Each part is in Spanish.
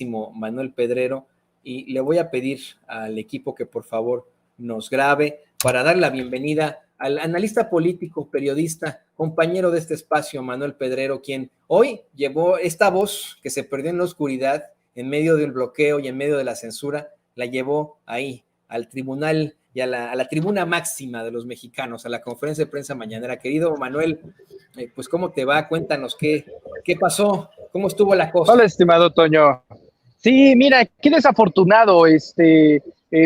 Manuel Pedrero, y le voy a pedir al equipo que por favor nos grabe para dar la bienvenida al analista político, periodista, compañero de este espacio, Manuel Pedrero, quien hoy llevó esta voz que se perdió en la oscuridad, en medio del bloqueo y en medio de la censura, la llevó ahí, al tribunal y a la tribuna máxima de los mexicanos, a la conferencia de prensa mañanera. Querido Manuel, pues ¿cómo te va? Cuéntanos qué pasó, cómo estuvo la cosa. Hola, estimado Toño. Sí, mira, qué desafortunado.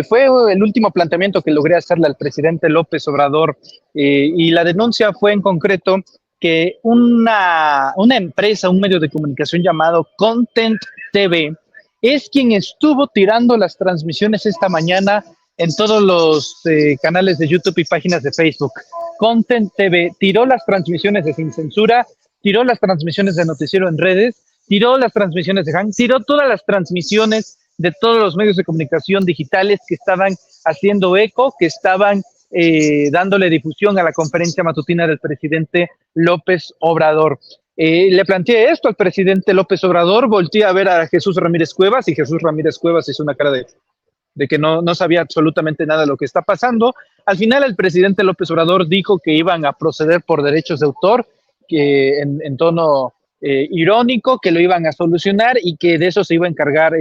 Fue el último planteamiento que logré hacerle al presidente López Obrador, y la denuncia fue en concreto que una empresa, un medio de comunicación llamado Content TV, es quien estuvo tirando las transmisiones esta mañana en todos los canales de YouTube y páginas de Facebook. Content TV tiró las transmisiones de Sin Censura, tiró las transmisiones de Noticiero en Redes, tiró las transmisiones de Han, tiró todas las transmisiones de todos los medios de comunicación digitales que estaban haciendo eco, que estaban dándole difusión a la conferencia matutina del presidente López Obrador. Le planteé esto al presidente López Obrador, volteé a ver a Jesús Ramírez Cuevas, y Jesús Ramírez Cuevas hizo una cara de que no sabía absolutamente nada de lo que está pasando. Al final el presidente López Obrador dijo que iban a proceder por derechos de autor, que en tono irónico, que lo iban a solucionar y que de eso se iba a encargar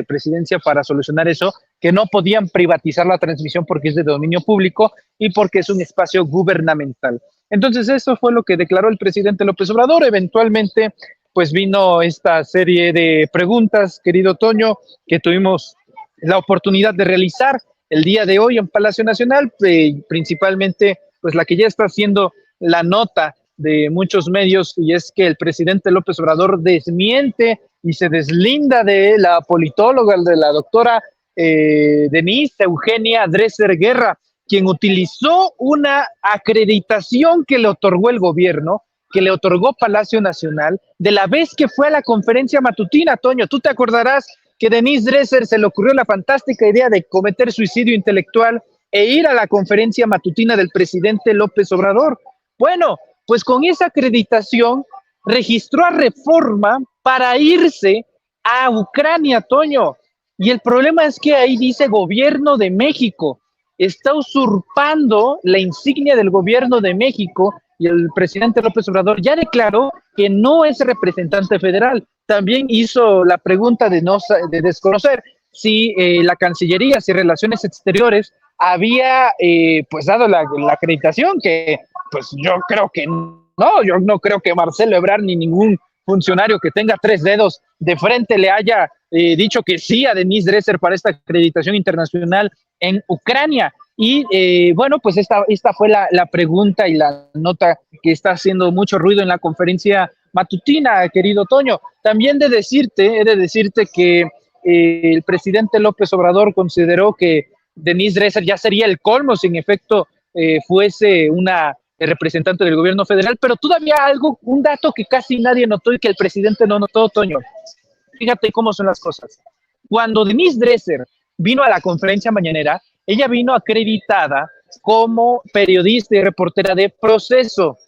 presidencia para solucionar eso, que no podían privatizar la transmisión porque es de dominio público y porque es un espacio gubernamental. Entonces eso fue lo que declaró el presidente López Obrador. Eventualmente pues vino esta serie de preguntas, querido Toño, que tuvimos la oportunidad de realizar el día de hoy en Palacio Nacional, principalmente pues la que ya está haciendo la nota de muchos medios, y es que el presidente López Obrador desmiente y se deslinda de la politóloga, de la doctora Denise Eugenia Dresser Guerra, quien utilizó una acreditación que le otorgó el gobierno, que le otorgó Palacio Nacional, de la vez que fue a la conferencia matutina. Toño, tú te acordarás que Denise Dresser se le ocurrió la fantástica idea de cometer suicidio intelectual e ir a la conferencia matutina del presidente López Obrador. Bueno, pues con esa acreditación registró a Reforma para irse a Ucrania, Toño. Y el problema es que ahí dice Gobierno de México. Está usurpando la insignia del Gobierno de México, y el presidente López Obrador ya declaró que no es representante federal. También hizo la pregunta de desconocer si la Cancillería, si Relaciones Exteriores había pues dado la acreditación, que pues yo creo que no. Yo no creo que Marcelo Ebrard ni ningún funcionario que tenga 3 dedos de frente le haya dicho que sí a Denise Dresser para esta acreditación internacional en Ucrania. Y bueno, pues esta fue la pregunta y la nota que está haciendo mucho ruido en la conferencia matutina, querido Toño. También he de decirte que el presidente López Obrador consideró que Denise Dresser ya sería el colmo si en efecto fuese una representante del gobierno federal, pero todavía un dato que casi nadie notó y que el presidente no notó, Toño. Fíjate cómo son las cosas. Cuando Denise Dresser vino a la conferencia mañanera, ella vino acreditada como periodista y reportera de Proceso,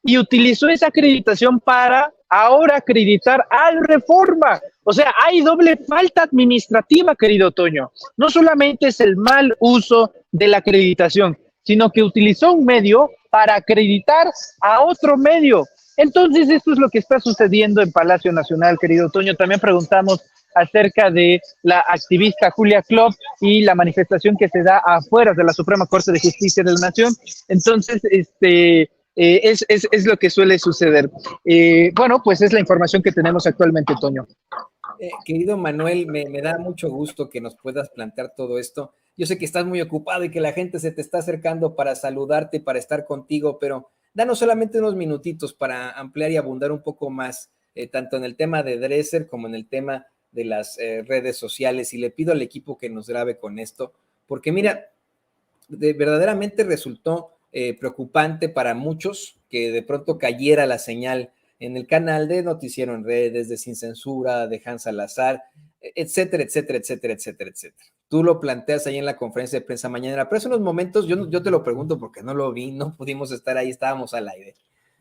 y utilizó esa acreditación para ahora acreditar al Reforma. O sea, hay doble falta administrativa, querido Toño. No solamente es el mal uso de la acreditación, sino que utilizó un medio para acreditar a otro medio. Entonces, esto es lo que está sucediendo en Palacio Nacional, querido Toño. También preguntamos acerca de la activista Julia Klopp y la manifestación que se da afuera de la Suprema Corte de Justicia de la Nación. Entonces, es lo que suele suceder. Bueno, pues es la información que tenemos actualmente, Toño. Querido Manuel, me da mucho gusto que nos puedas plantear todo esto. Yo sé que estás muy ocupado y que la gente se te está acercando para saludarte, para estar contigo, pero danos solamente unos minutitos para ampliar y abundar un poco más, tanto en el tema de Dresser como en el tema de las redes sociales. Y le pido al equipo que nos grabe con esto, porque mira, verdaderamente resultó preocupante para muchos que de pronto cayera la señal en el canal de Noticiero en Redes, de Sin Censura, de Hans Salazar, etcétera, etcétera, etcétera, etcétera, etcétera. Tú lo planteas ahí en la conferencia de prensa mañana, pero hace unos momentos, yo te lo pregunto porque no lo vi, no pudimos estar ahí, estábamos al aire.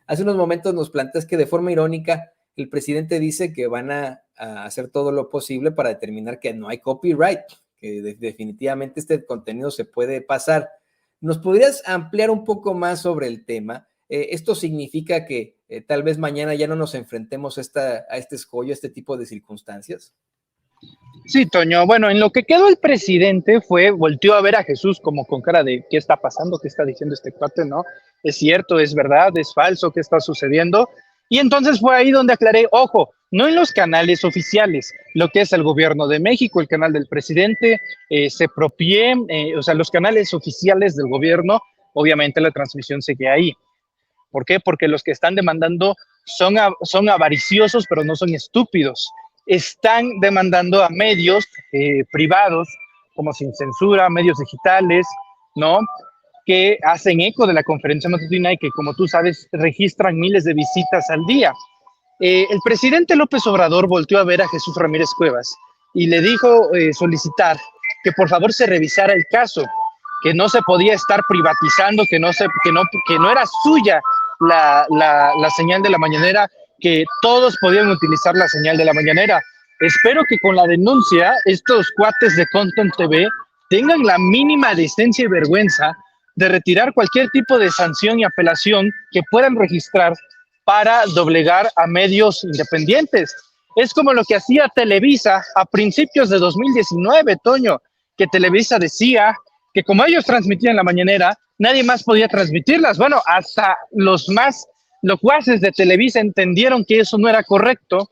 Hace unos momentos nos planteas que de forma irónica el presidente dice que van a a hacer todo lo posible para determinar que no hay copyright, que definitivamente este contenido se puede pasar. ¿Nos podrías ampliar un poco más sobre el tema? ¿Esto significa que tal vez mañana ya no nos enfrentemos a este escollo, a este tipo de circunstancias? Sí, Toño. Bueno, en lo que quedó el presidente volteó a ver a Jesús como con cara de ¿qué está pasando? ¿Qué está diciendo este cuate? ¿No? ¿Es cierto? ¿Es verdad? ¿Es falso? ¿Qué está sucediendo? Y entonces fue ahí donde aclaré, ojo, no en los canales oficiales, lo que es el gobierno de México, el canal del presidente, CEPROPIE, o sea, los canales oficiales del gobierno, obviamente la transmisión sigue ahí. ¿Por qué? Porque los que están demandando son avariciosos, pero no son estúpidos. Están demandando a medios privados, como Sin Censura, medios digitales, ¿no? Que hacen eco de la conferencia matutina y que, como tú sabes, registran miles de visitas al día. El presidente López Obrador volteó a ver a Jesús Ramírez Cuevas y le dijo solicitar que por favor se revisara el caso, que no se podía estar privatizando, que no era suya la señal de la mañanera, que todos podían utilizar la señal de la mañanera. Espero que con la denuncia estos cuates de Content TV tengan la mínima decencia y vergüenza de retirar cualquier tipo de sanción y apelación que puedan registrar para doblegar a medios independientes. Es como lo que hacía Televisa a principios de 2019, Toño, que Televisa decía que como ellos transmitían la mañanera, nadie más podía transmitirlas. Bueno, hasta los más locuaces de Televisa entendieron que eso no era correcto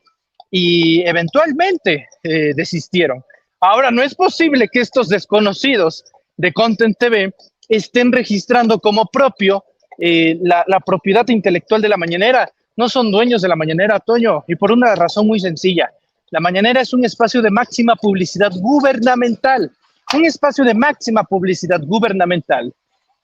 y eventualmente desistieron. Ahora, no es posible que estos desconocidos de Content TV estén registrando como propio la propiedad intelectual de la mañanera. No son dueños de la mañanera, Toño, y por una razón muy sencilla. La mañanera es un espacio de máxima publicidad gubernamental. Un espacio de máxima publicidad gubernamental.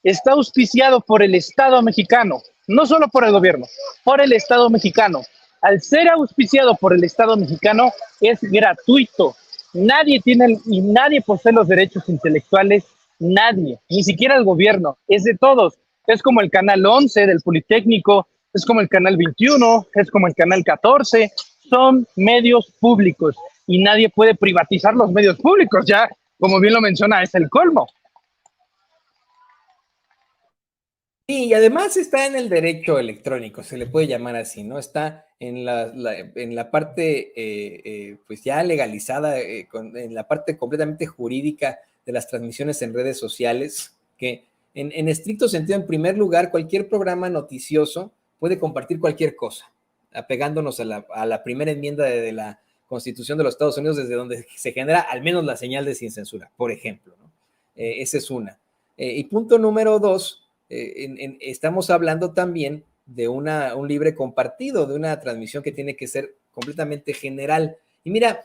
Está auspiciado por el Estado mexicano, no solo por el gobierno, por el Estado mexicano. Al ser auspiciado por el Estado mexicano, es gratuito. Nadie tiene y nadie posee los derechos intelectuales, nadie, ni siquiera el gobierno, es de todos. Es como el canal 11 del Politécnico, es como el canal 21, es como el canal 14, son medios públicos y nadie puede privatizar los medios públicos, ya, como bien lo menciona, es el colmo. Sí, y además está en el derecho electrónico, se le puede llamar así, ¿no? Está en la parte, pues ya legalizada, en la parte completamente jurídica de las transmisiones en redes sociales, que en estricto sentido, en primer lugar, cualquier programa noticioso puede compartir cualquier cosa, apegándonos a la primera enmienda de la Constitución de los Estados Unidos, desde donde se genera al menos la señal de sin censura, por ejemplo, ¿no? Esa es una. Y punto número dos, estamos hablando también de un libre compartido, de una transmisión que tiene que ser completamente general. Y mira,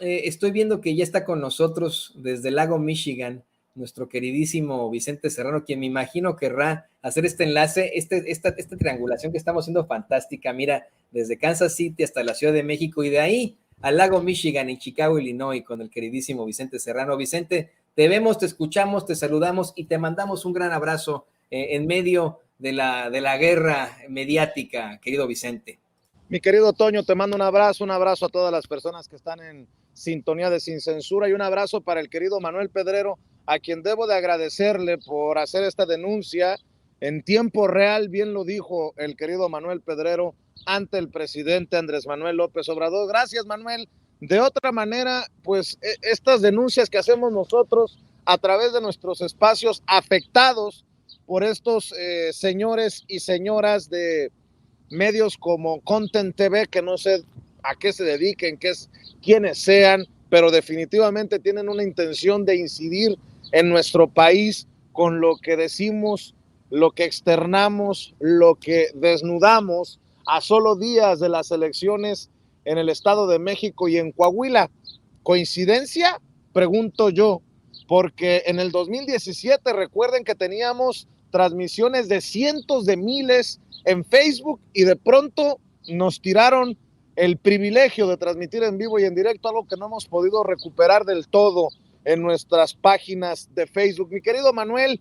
estoy viendo que ya está con nosotros desde el lago Michigan, nuestro queridísimo Vicente Serrano, quien me imagino querrá hacer este enlace, esta triangulación que estamos haciendo fantástica, mira, desde Kansas City hasta la Ciudad de México y de ahí al lago Michigan y Chicago, Illinois, con el queridísimo Vicente Serrano. Vicente, te vemos, te escuchamos, te saludamos y te mandamos un gran abrazo en medio de la guerra mediática, querido Vicente. Mi querido Toño, te mando un abrazo a todas las personas que están en sintonía de Sin Censura y un abrazo para el querido Manuel Pedrero, a quien debo de agradecerle por hacer esta denuncia en tiempo real, bien lo dijo el querido Manuel Pedrero, ante el presidente Andrés Manuel López Obrador. Gracias, Manuel. De otra manera, pues estas denuncias que hacemos nosotros a través de nuestros espacios afectados por estos señores y señoras de medios como Content TV, que no sé a qué se dediquen, quiénes sean, pero definitivamente tienen una intención de incidir en nuestro país con lo que decimos, lo que externamos, lo que desnudamos a solo días de las elecciones en el Estado de México y en Coahuila. ¿Coincidencia? Pregunto yo, porque en el 2017 recuerden que teníamos transmisiones de cientos de miles en Facebook y de pronto nos tiraron el privilegio de transmitir en vivo y en directo, algo que no hemos podido recuperar del todo en nuestras páginas de Facebook. Mi querido Manuel,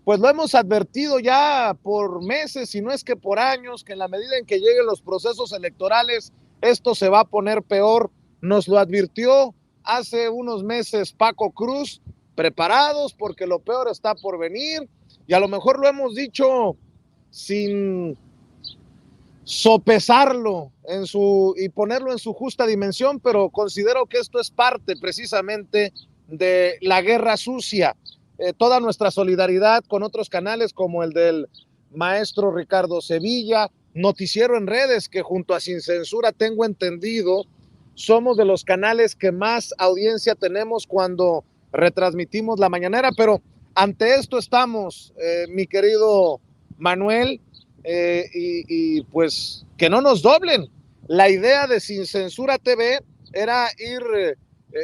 pues lo hemos advertido ya por meses, si no es que por años, que en la medida en que lleguen los procesos electorales esto se va a poner peor. Nos lo advirtió hace unos meses Paco Cruz, preparados porque lo peor está por venir, y a lo mejor lo hemos dicho sin sopesarlo y ponerlo en su justa dimensión, pero considero que esto es parte precisamente de la guerra sucia. Toda nuestra solidaridad con otros canales como el del maestro Ricardo Sevilla, Noticiero en Redes, que junto a Sin Censura, tengo entendido, somos de los canales que más audiencia tenemos cuando retransmitimos la mañanera, pero ante esto estamos, mi querido Manuel, y pues que no nos doblen. La idea de Sin Censura TV era ir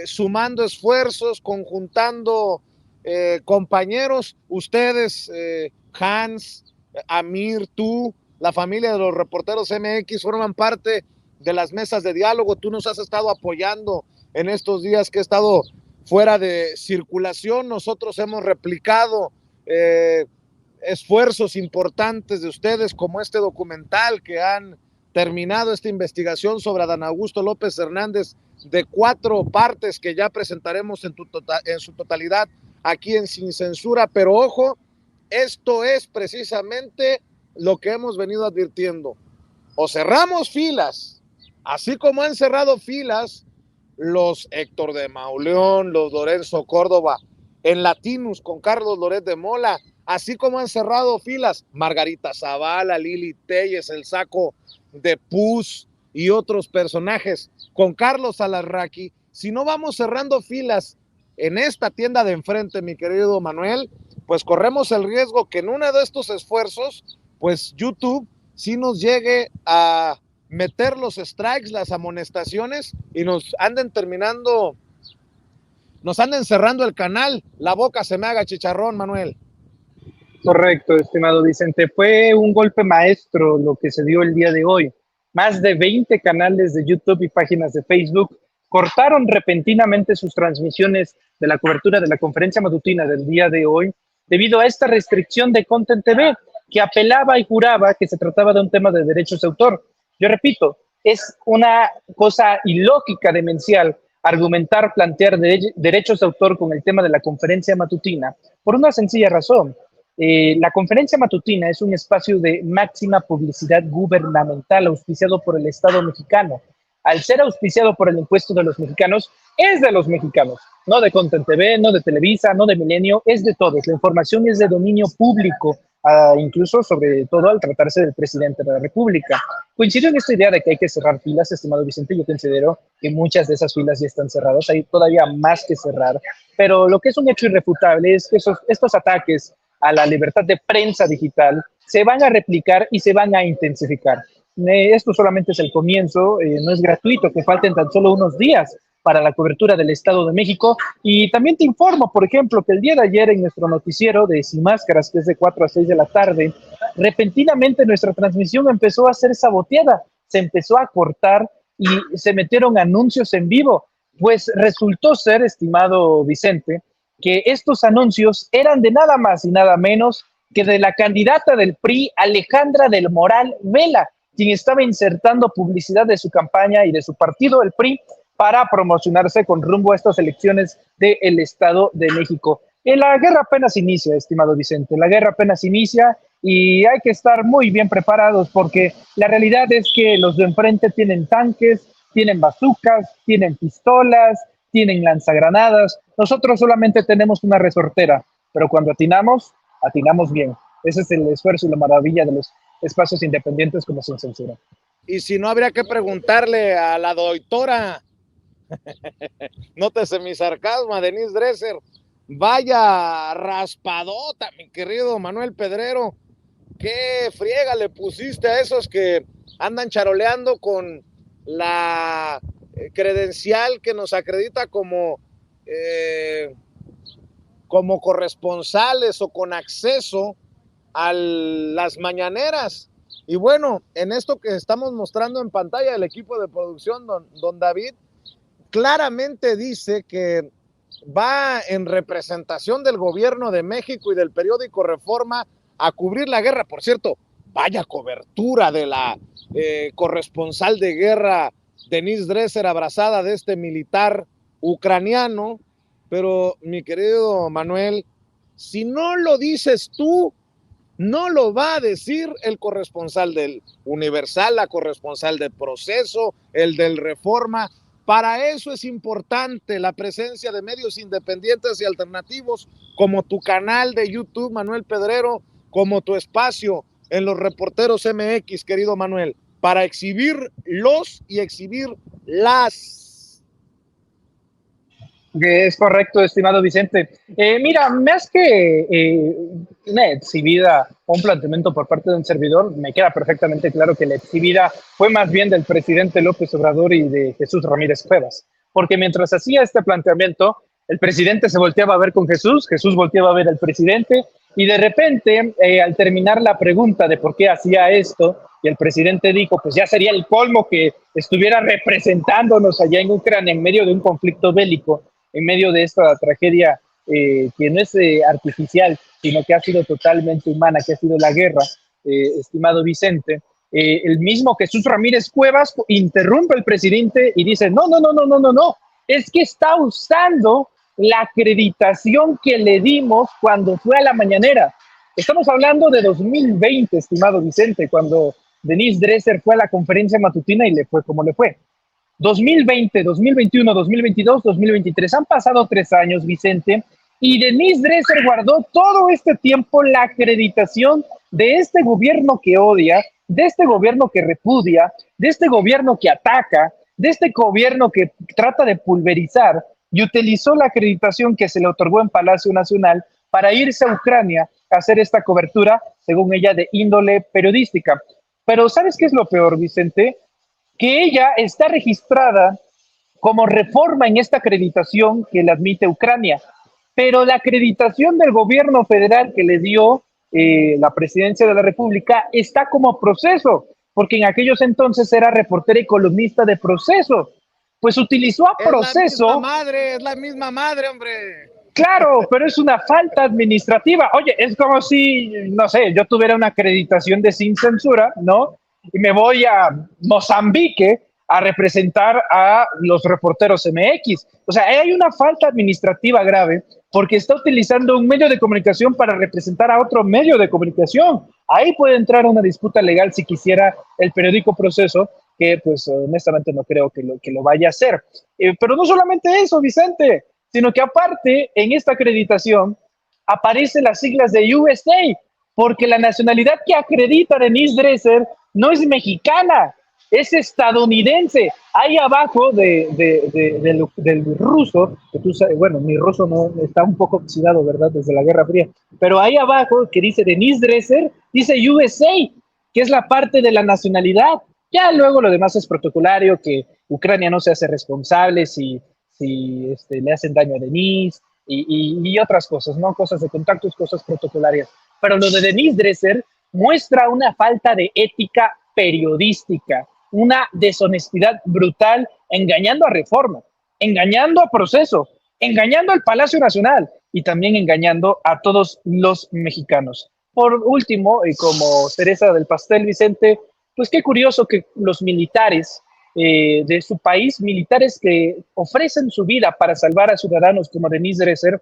sumando esfuerzos, conjuntando compañeros, ustedes, Hans, Amir, tú, la familia de los reporteros MX forman parte de las mesas de diálogo. Tú nos has estado apoyando en estos días que he estado fuera de circulación. Nosotros hemos replicado esfuerzos importantes de ustedes, como este documental que han terminado esta investigación sobre Adán Augusto López Hernández, de 4 partes que ya presentaremos en su totalidad aquí en Sin Censura. Pero ojo, esto es precisamente lo que hemos venido advirtiendo. O cerramos filas, así como han cerrado filas los Héctor de Mauleón, los Lorenzo Córdoba, en Latinus con Carlos Loret de Mola, así como han cerrado filas Margarita Zavala, Lili Telles, el Saco de Pus y otros personajes con Carlos Alarraqui. Si no vamos cerrando filas en esta tienda de enfrente, mi querido Manuel, pues corremos el riesgo que en uno de estos esfuerzos, pues YouTube sí nos llegue a meter los strikes, las amonestaciones, y nos anden cerrando el canal, la boca se me haga chicharrón, Manuel. Correcto, estimado Vicente. Fue un golpe maestro lo que se dio el día de hoy. Más de 20 canales de YouTube y páginas de Facebook cortaron repentinamente sus transmisiones de la cobertura de la conferencia matutina del día de hoy debido a esta restricción de Content TV, que apelaba y juraba que se trataba de un tema de derechos de autor. Yo repito, es una cosa ilógica, demencial, argumentar, plantear derechos de autor con el tema de la conferencia matutina por una sencilla razón. La conferencia matutina es un espacio de máxima publicidad gubernamental auspiciado por el Estado mexicano. Al ser auspiciado por el impuesto de los mexicanos, es de los mexicanos, no de Content TV, no de Televisa, no de Milenio, es de todos. La información es de dominio público, incluso sobre todo al tratarse del presidente de la República. Coincido en esta idea de que hay que cerrar filas, estimado Vicente. Yo considero que muchas de esas filas ya están cerradas, hay todavía más que cerrar, pero lo que es un hecho irrefutable es que estos ataques a la libertad de prensa digital se van a replicar y se van a intensificar. Esto solamente es el comienzo, no es gratuito que falten tan solo unos días para la cobertura del Estado de México. Y también te informo, por ejemplo, que el día de ayer en nuestro noticiero de Sin Máscaras, que es de 4 a 6 de la tarde, repentinamente nuestra transmisión empezó a ser saboteada, se empezó a cortar y se metieron anuncios en vivo. Pues resultó ser, estimado Vicente, que estos anuncios eran de nada más y nada menos que de la candidata del PRI, Alejandra del Moral Vela, quien estaba insertando publicidad de su campaña y de su partido, el PRI, para promocionarse con rumbo a estas elecciones del Estado de México. La guerra apenas inicia, estimado Vicente, la guerra apenas inicia y hay que estar muy bien preparados porque la realidad es que los de enfrente tienen tanques, tienen bazucas, tienen pistolas, tienen lanzagranadas. Nosotros solamente tenemos una resortera, pero cuando atinamos, atinamos bien. Ese es el esfuerzo y la maravilla de los espacios independientes como Sin Censura. Y si no, habría que preguntarle a la doctora, nótese mi sarcasmo, a Denise Dresser, vaya raspadota, mi querido Manuel Pedrero, qué friega le pusiste a esos que andan charoleando con la credencial que nos acredita como corresponsales o con acceso a las mañaneras. Y bueno, en esto que estamos mostrando en pantalla, el equipo de producción, don David, claramente dice que va en representación del gobierno de México y del periódico Reforma a cubrir la guerra. Por cierto, vaya cobertura de la corresponsal de guerra Denise Dresser abrazada de este militar ucraniano, pero mi querido Manuel, si no lo dices tú, no lo va a decir el corresponsal del Universal, la corresponsal del Proceso, el del Reforma. Para eso es importante la presencia de medios independientes y alternativos como tu canal de YouTube, Manuel Pedrero, como tu espacio en los Reporteros MX, querido Manuel, para exhibir los y exhibir las. Es correcto, estimado Vicente. Mira, más que una exhibida o un planteamiento por parte de un servidor, me queda perfectamente claro que la exhibida fue más bien del presidente López Obrador y de Jesús Ramírez Cuevas, porque mientras hacía este planteamiento, el presidente se volteaba a ver con Jesús, Jesús volteaba a ver al presidente, y de repente, al terminar la pregunta de por qué hacía esto, y el presidente dijo, pues ya sería el colmo que estuviera representándonos allá en Ucrania en medio de un conflicto bélico, en medio de esta tragedia que no es artificial, sino que ha sido totalmente humana, que ha sido la guerra, estimado Vicente. El mismo Jesús Ramírez Cuevas interrumpe al presidente y dice, no, es que está usando la acreditación que le dimos cuando fue a la mañanera. Estamos hablando de 2020, estimado Vicente, cuando Denise Dresser fue a la conferencia matutina y le fue como le fue. 2020, 2021, 2022, 2023. Han pasado 3 años, Vicente, y Denise Dresser guardó todo este tiempo la acreditación de este gobierno que odia, de este gobierno que repudia, de este gobierno que ataca, de este gobierno que trata de pulverizar, y utilizó la acreditación que se le otorgó en Palacio Nacional para irse a Ucrania a hacer esta cobertura, según ella, de índole periodística. Pero ¿sabes qué es lo peor, Vicente? Que ella está registrada como Reforma en esta acreditación que le admite Ucrania, pero la acreditación del gobierno federal que le dio la presidencia de la República está como Proceso, porque en aquellos entonces era reportera y columnista de Proceso. Pues utilizó a Proceso. Es la misma madre, hombre. Claro, pero es una falta administrativa. Oye, es como si, no sé, yo tuviera una acreditación de Sin Censura, ¿no? Y me voy a Mozambique a representar a los Reporteros MX. O sea, hay una falta administrativa grave porque está utilizando un medio de comunicación para representar a otro medio de comunicación. Ahí puede entrar una disputa legal si quisiera el periódico Proceso, que pues honestamente no creo que lo vaya a hacer. Pero no solamente eso, Vicente, sino que aparte en esta acreditación aparecen las siglas de USA, porque la nacionalidad que acredita Denise Dresser no es mexicana, es estadounidense. Ahí abajo del ruso, que tú sabes, bueno, mi ruso no está un poco oxidado, ¿verdad? Desde la Guerra Fría, pero ahí abajo que dice Denise Dresser, dice USA, que es la parte de la nacionalidad. Ya luego lo demás es protocolario, que Ucrania no se hace responsable si le hacen daño a Denise y otras cosas, ¿no? Cosas de contactos, cosas protocolarias. Pero lo de Denise Dresser muestra una falta de ética periodística, una deshonestidad brutal, engañando a Reforma, engañando a Proceso, engañando al Palacio Nacional y también engañando a todos los mexicanos. Por último, y como cereza del pastel, Vicente, pues qué curioso que los militares de su país, militares que ofrecen su vida para salvar a ciudadanos como Denise Dresser,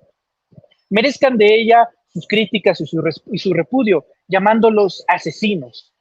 merezcan de ella sus críticas y su repudio, llamándolos asesinos.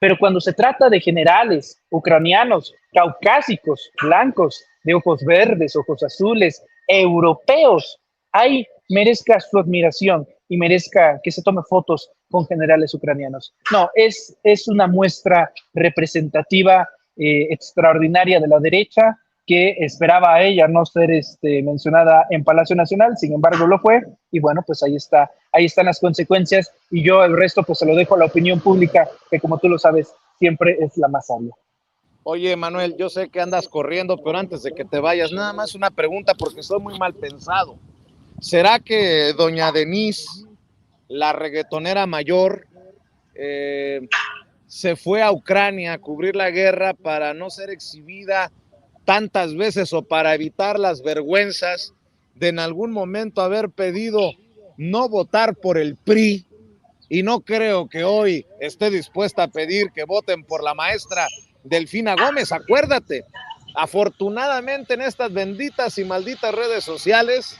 Pero cuando se trata de generales ucranianos, caucásicos, blancos, de ojos verdes, ojos azules, europeos, ahí merezca su admiración y merezca que se tome fotos con generales ucranianos. No, es una muestra representativa extraordinaria de la derecha que esperaba a ella no ser mencionada en Palacio Nacional, sin embargo lo fue, y bueno, pues ahí están las consecuencias, y yo el resto pues se lo dejo a la opinión pública, que como tú lo sabes, siempre es la más sabia. Oye, Manuel, yo sé que andas corriendo, pero antes de que te vayas, nada más una pregunta porque estoy muy mal pensado. ¿Será que doña Denise, la reggaetonera mayor, se fue a Ucrania a cubrir la guerra para no ser exhibida tantas veces o para evitar las vergüenzas de en algún momento haber pedido no votar por el PRI? Y no creo que hoy esté dispuesta a pedir que voten por la maestra Delfina Gómez. Acuérdate Afortunadamente, en estas benditas y malditas redes sociales,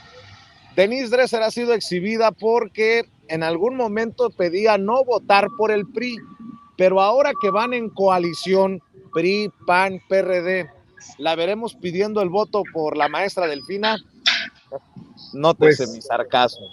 Denise Dresser ha sido exhibida porque en algún momento pedía no votar por el PRI, pero ahora que van en coalición PRI, PAN, PRD, ¿la veremos pidiendo el voto por la maestra Delfina? Nótese mi sarcasmo.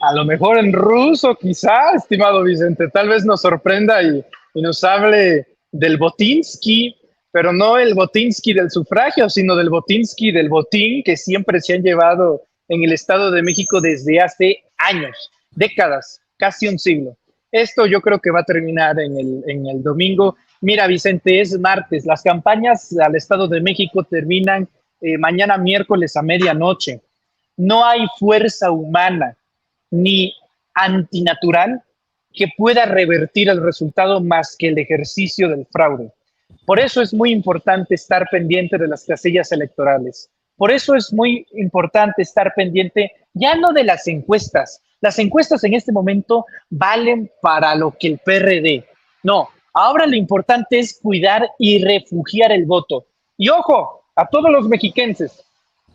A lo mejor en ruso, quizá, estimado Vicente, tal vez nos sorprenda y nos hable del Botinsky, pero no el Botinsky del sufragio, sino del Botinsky del botín que siempre se han llevado en el Estado de México desde hace años, décadas, casi un siglo. Esto yo creo que va a terminar en el domingo. Mira, Vicente, es martes, las campañas al Estado de México terminan mañana miércoles a medianoche. No hay fuerza humana ni antinatural que pueda revertir el resultado más que el ejercicio del fraude. Por eso es muy importante estar pendiente de las casillas electorales. Por eso es muy importante estar pendiente ya no de las encuestas. Las encuestas en este momento valen para lo que el PRD. No, ahora lo importante es cuidar y refugiar el voto. Y ojo, a todos los mexiquenses,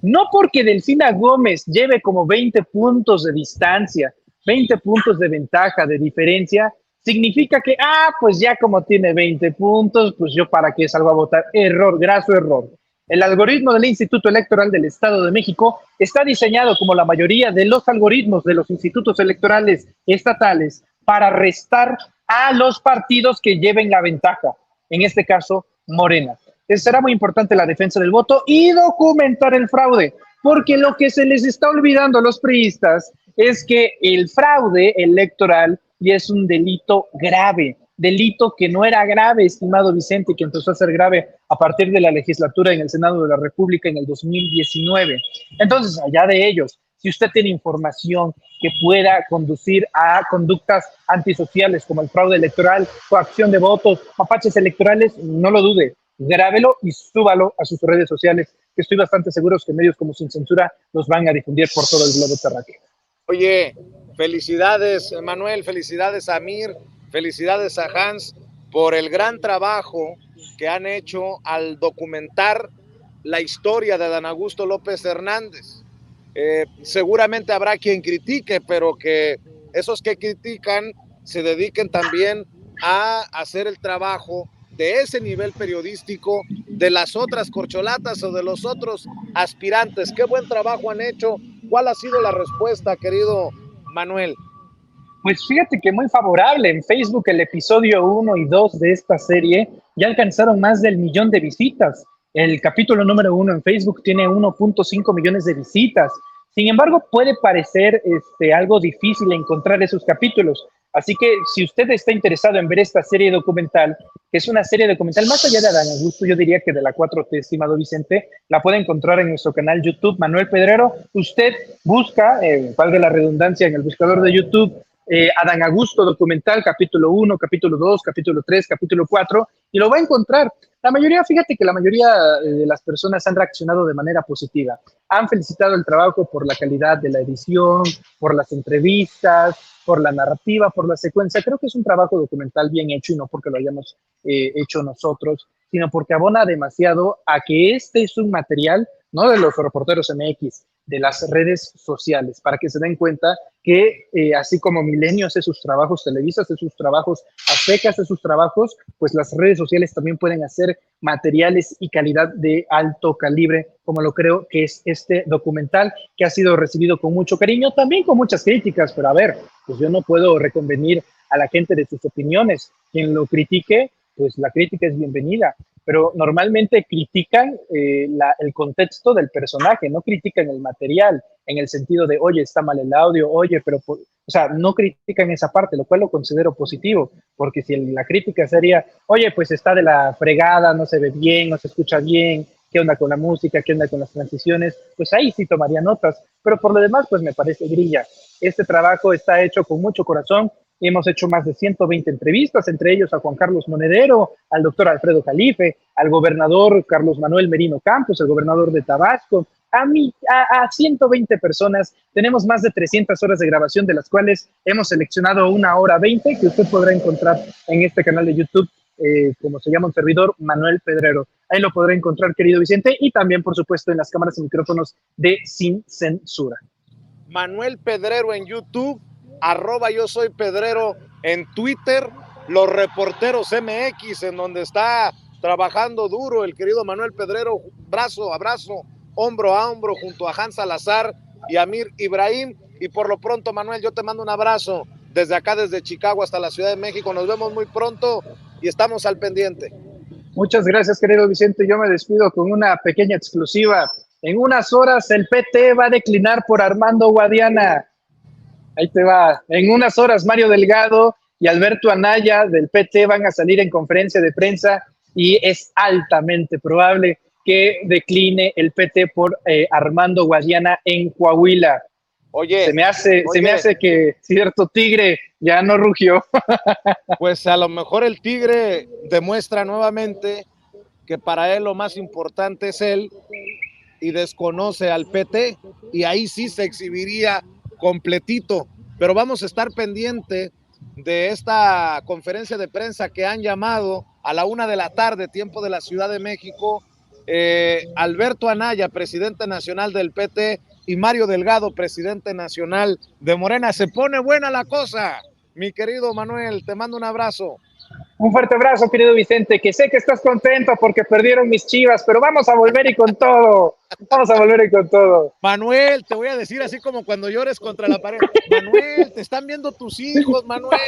no porque Delfina Gómez lleve como 20 puntos de distancia, 20 puntos de ventaja, de diferencia, significa que, pues ya como tiene 20 puntos, pues yo para qué salgo a votar. Error, graso error. El algoritmo del Instituto Electoral del Estado de México está diseñado como la mayoría de los algoritmos de los institutos electorales estatales para restar a los partidos que lleven la ventaja. En este caso, Morena. Será muy importante la defensa del voto y documentar el fraude, porque lo que se les está olvidando a los priistas es que el fraude electoral ya es un delito grave, delito que no era grave, estimado Vicente, que empezó a ser grave a partir de la legislatura en el Senado de la República en el 2019. Entonces, allá de ellos, si usted tiene información que pueda conducir a conductas antisociales como el fraude electoral, coacción de votos, mapaches electorales, no lo dude, grábelo y súbalo a sus redes sociales, que estoy bastante seguro que medios como Sin Censura los van a difundir por todo el globo terráqueo. Oye, felicidades, Manuel, felicidades a Mir, felicidades a Hans por el gran trabajo que han hecho al documentar la historia de Adán Augusto López Hernández. Seguramente habrá quien critique, pero que esos que critican se dediquen también a hacer el trabajo de ese nivel periodístico de las otras corcholatas o de los otros aspirantes. Qué buen trabajo han hecho. ¿Cuál ha sido la respuesta, querido Manuel? Pues fíjate que muy favorable. En Facebook el episodio 1 y 2 de esta serie ya alcanzaron más del 1 millón de visitas. El capítulo número 1 en Facebook tiene 1.5 millones de visitas. Sin embargo, puede parecer algo difícil encontrar esos capítulos. Así que si usted está interesado en ver esta serie documental, que es una serie documental más allá de Adán Augusto, yo diría que de la 4T, estimado Vicente, la puede encontrar en nuestro canal YouTube, Manuel Pedrero. Usted busca, valga la redundancia, en el buscador de YouTube, Adán Augusto documental, capítulo 1, capítulo 2, capítulo 3, capítulo 4, y lo va a encontrar. Fíjate que la mayoría de las personas han reaccionado de manera positiva. Han felicitado el trabajo por la calidad de la edición, por las entrevistas, por la narrativa, por la secuencia. Creo que es un trabajo documental bien hecho y no porque lo hayamos hecho nosotros, sino porque abona demasiado a que este es un material, no de los reporteros MX, de las redes sociales, para que se den cuenta que así como Milenio hace sus trabajos, Televisa hace sus trabajos, Azteca hace sus trabajos, pues las redes sociales también pueden hacer materiales y calidad de alto calibre, como lo creo que es este documental, que ha sido recibido con mucho cariño, también con muchas críticas, pero a ver, pues yo no puedo reconvenir a la gente de sus opiniones. Quien lo critique, pues la crítica es bienvenida, pero normalmente critican el contexto del personaje, no critican el material en el sentido de, oye, está mal el audio, oye, pero, o sea, no critican esa parte, lo cual lo considero positivo, porque si la crítica sería, oye, pues está de la fregada, no se ve bien, no se escucha bien, qué onda con la música, qué onda con las transiciones, pues ahí sí tomaría notas, pero por lo demás, pues me parece grilla. Este trabajo está hecho con mucho corazón. Hemos hecho más de 120 entrevistas, entre ellos a Juan Carlos Monedero, al doctor Alfredo Jalife, al gobernador Carlos Manuel Merino Campos, el gobernador de Tabasco, a 120 personas. Tenemos más de 300 horas de grabación, de las cuales hemos seleccionado 1 hora 20, que usted podrá encontrar en este canal de YouTube, como se llama un servidor, Manuel Pedrero. ahí lo podrá encontrar, querido Vicente, y también, por supuesto, en las cámaras y micrófonos de Sin Censura. Manuel Pedrero en YouTube, @yo soy Pedrero en Twitter, Los Reporteros MX, en donde está trabajando duro el querido Manuel Pedrero, brazo a brazo, hombro a hombro, junto a Hans Salazar y Amir Ibrahim. Y por lo pronto, Manuel, yo te mando un abrazo desde acá, desde Chicago hasta la Ciudad de México. Nos vemos muy pronto y estamos al pendiente. Muchas gracias, querido Vicente. Yo me despido con una pequeña exclusiva. En unas horas el PT va a declinar por Armando Guadiana. Ahí te va. En unas horas Mario Delgado y Alberto Anaya del PT van a salir en conferencia de prensa y es altamente probable que decline el PT por Armando Guadiana en Coahuila. Oye, se me hace que cierto tigre ya no rugió. Pues a lo mejor el tigre demuestra nuevamente que para él lo más importante es él y desconoce al PT, y ahí sí se exhibiría completito. Pero vamos a estar pendiente de esta conferencia de prensa que han llamado a la 1:00 p.m, tiempo de la Ciudad de México. Alberto Anaya, presidente nacional del PT, y Mario Delgado, presidente nacional de Morena. Se pone buena la cosa, mi querido Manuel, te mando un abrazo. Un fuerte abrazo, querido Vicente, que sé que estás contento porque perdieron mis Chivas, pero vamos a volver y con todo. Vamos a volver y con todo. Manuel, te voy a decir así como cuando llores contra la pared. Manuel, te están viendo tus hijos, Manuel.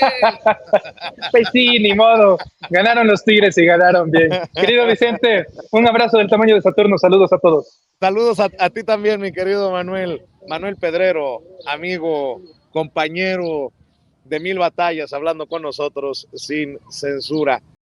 Pues sí, ni modo. Ganaron los Tigres y ganaron bien. Querido Vicente, un abrazo del tamaño de Saturno. Saludos a todos. Saludos a ti también, mi querido Manuel. Manuel Pedrero, amigo, compañero de 1000 batallas, hablando con nosotros sin censura.